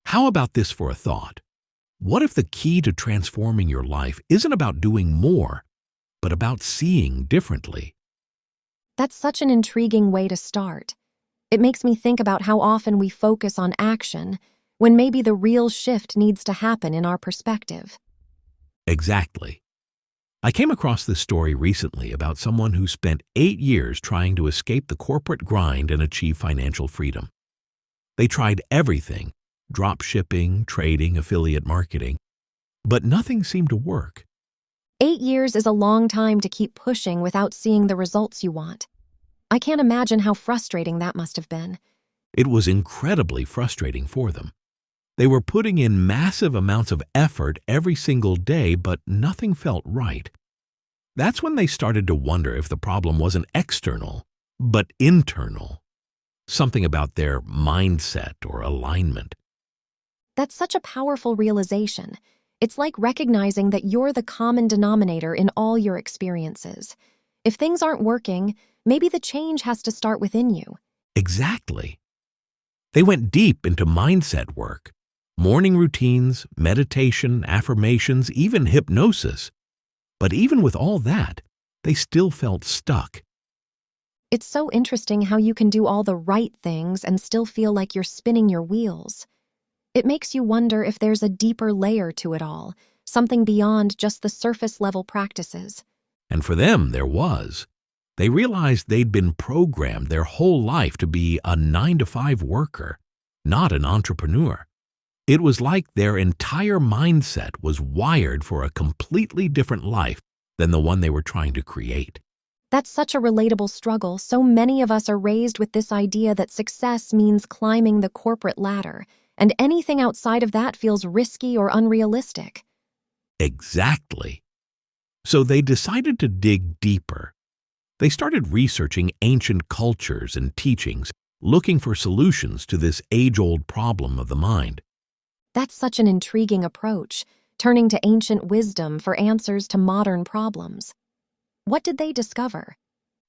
How about this for a thought? What if the key to transforming your life isn't about doing more, but about seeing differently? That's such an intriguing way to start. It makes me think about how often we focus on action when maybe the real shift needs to happen in our perspective. Exactly. I came across this story recently about someone who spent 8 years trying to escape the corporate grind and achieve financial freedom. They tried everything, drop shipping, trading, affiliate marketing, but nothing seemed to work. 8 years is a long time to keep pushing without seeing the results you want. I can't imagine how frustrating that must have been. It was incredibly frustrating for them. They were putting in massive amounts of effort every single day, but nothing felt right. That's when they started to wonder if the problem wasn't external, but internal. Something about their mindset or alignment. That's such a powerful realization. It's like recognizing that you're the common denominator in all your experiences. If things aren't working, maybe the change has to start within you. Exactly. They went deep into mindset work, morning routines, meditation, affirmations, even hypnosis. But even with all that, they still felt stuck. It's so interesting how you can do all the right things and still feel like you're spinning your wheels. It makes you wonder if there's a deeper layer to it all, something beyond just the surface-level practices. And for them, there was. They realized they'd been programmed their whole life to be a 9-to-5 worker, not an entrepreneur. It was like their entire mindset was wired for a completely different life than the one they were trying to create. That's such a relatable struggle. So many of us are raised with this idea that success means climbing the corporate ladder, and anything outside of that feels risky or unrealistic. Exactly. So they decided to dig deeper. They started researching ancient cultures and teachings, looking for solutions to this age-old problem of the mind. That's such an intriguing approach, turning to ancient wisdom for answers to modern problems. What did they discover?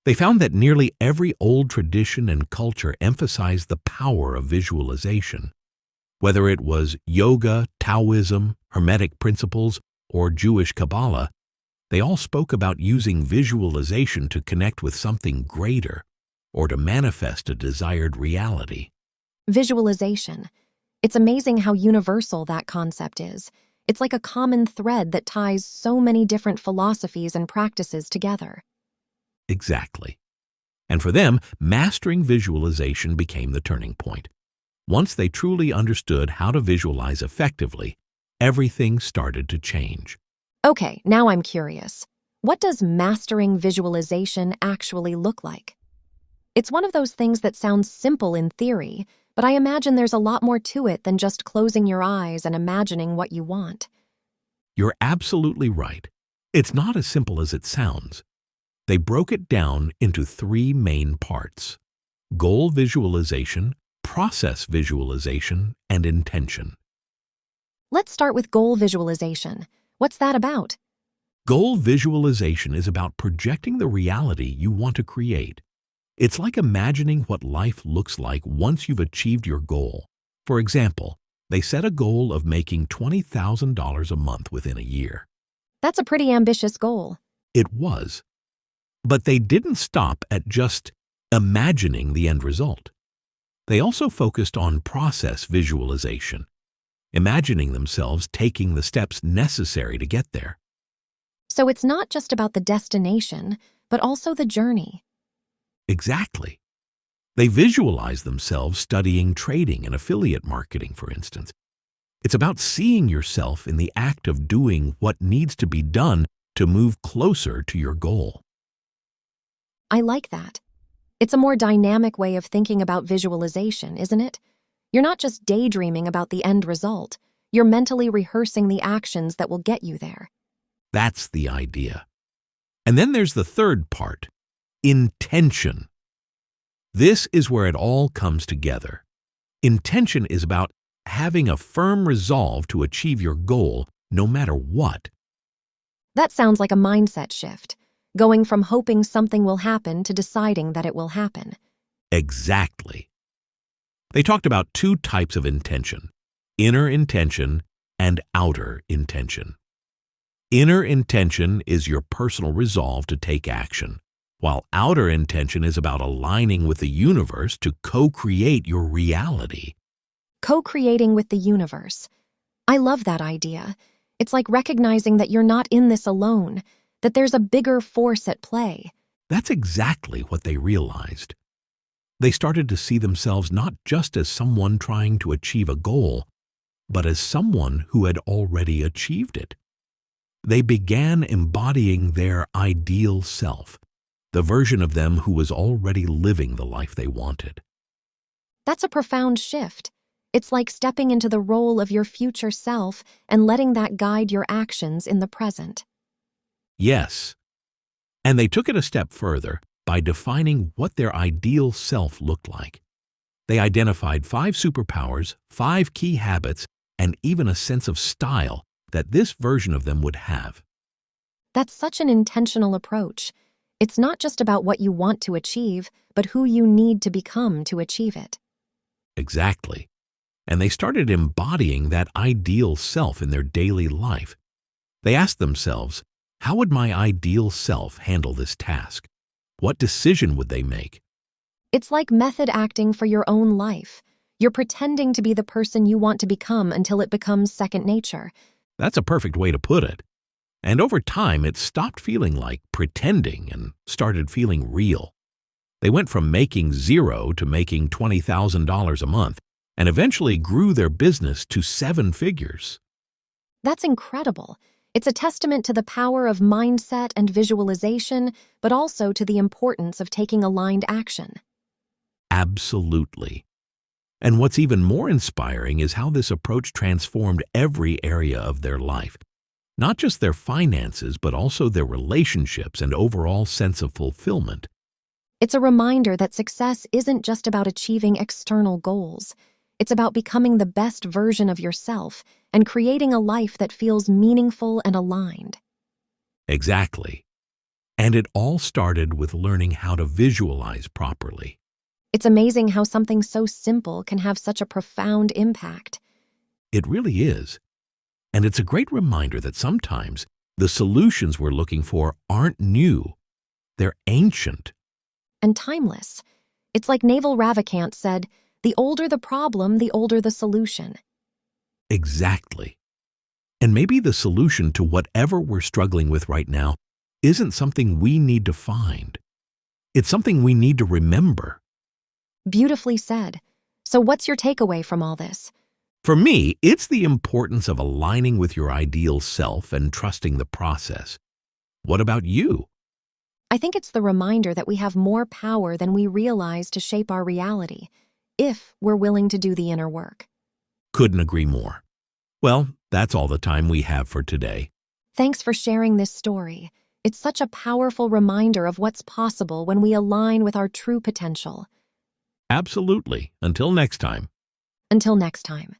They found that nearly every old tradition and culture emphasized the power of visualization. Whether it was yoga, Taoism, Hermetic principles, or Jewish Kabbalah, they all spoke about using visualization to connect with something greater or to manifest a desired reality. Visualization. It's amazing how universal that concept is. It's like a common thread that ties so many different philosophies and practices together. Exactly. And for them, mastering visualization became the turning point. Once they truly understood how to visualize effectively, everything started to change. Okay, now I'm curious. What does mastering visualization actually look like? It's one of those things that sounds simple in theory, but I imagine there's a lot more to it than just closing your eyes and imagining what you want. You're absolutely right. It's not as simple as it sounds. They broke it down into 3 main parts: goal visualization, process visualization, and intention. Let's start with goal visualization. What's that about? Goal visualization is about projecting the reality you want to create. It's like imagining what life looks like once you've achieved your goal. For example, they set a goal of making $20,000 a month within a year. That's a pretty ambitious goal. It was. But they didn't stop at just imagining the end result. They also focused on process visualization, imagining themselves taking the steps necessary to get there. So it's not just about the destination, but also the journey. Exactly. They visualize themselves studying trading and affiliate marketing, for instance. It's about seeing yourself in the act of doing what needs to be done to move closer to your goal. I like that. It's a more dynamic way of thinking about visualization, isn't it? You're not just daydreaming about the end result. You're mentally rehearsing the actions that will get you there. That's the idea. And then there's the third part, intention. This is where it all comes together. Intention is about having a firm resolve to achieve your goal no matter what. That sounds like a mindset shift, going from hoping something will happen to deciding that it will happen. Exactly. They talked about 2 types of intention: inner intention and outer intention. Inner intention is your personal resolve to take action, while outer intention is about aligning with the universe to co-create your reality. Co-creating with the universe. I love that idea. It's like recognizing that you're not in this alone, that there's a bigger force at play. That's exactly what they realized. They started to see themselves not just as someone trying to achieve a goal, but as someone who had already achieved it. They began embodying their ideal self, the version of them who was already living the life they wanted. That's a profound shift. It's like stepping into the role of your future self and letting that guide your actions in the present. Yes, and they took it a step further by defining what their ideal self looked like. They identified 5 superpowers, 5 key habits, and even a sense of style that this version of them would have. That's such an intentional approach. It's not just about what you want to achieve, but who you need to become to achieve it. Exactly. And they started embodying that ideal self in their daily life. They asked themselves, how would my ideal self handle this task? What decision would they make? It's like method acting for your own life. You're pretending to be the person you want to become until it becomes second nature. That's a perfect way to put it. And over time, it stopped feeling like pretending and started feeling real. They went from making $0 to making $20,000 a month and eventually grew their business to 7 figures. That's incredible. It's a testament to the power of mindset and visualization, but also to the importance of taking aligned action. Absolutely. And what's even more inspiring is how this approach transformed every area of their life. Not just their finances, but also their relationships and overall sense of fulfillment. It's a reminder that success isn't just about achieving external goals. It's about becoming the best version of yourself and creating a life that feels meaningful and aligned. Exactly. And it all started with learning how to visualize properly. It's amazing how something so simple can have such a profound impact. It really is. And it's a great reminder that sometimes the solutions we're looking for aren't new. They're ancient. And timeless. It's like Naval Ravikant said, the older the problem, the older the solution. Exactly. And maybe the solution to whatever we're struggling with right now isn't something we need to find. It's something we need to remember. Beautifully said. So what's your takeaway from all this? For me, it's the importance of aligning with your ideal self and trusting the process. What about you? I think it's the reminder that we have more power than we realize to shape our reality, if we're willing to do the inner work. Couldn't agree more. Well, that's all the time we have for today. Thanks for sharing this story. It's such a powerful reminder of what's possible when we align with our true potential. Absolutely. Until next time. Until next time.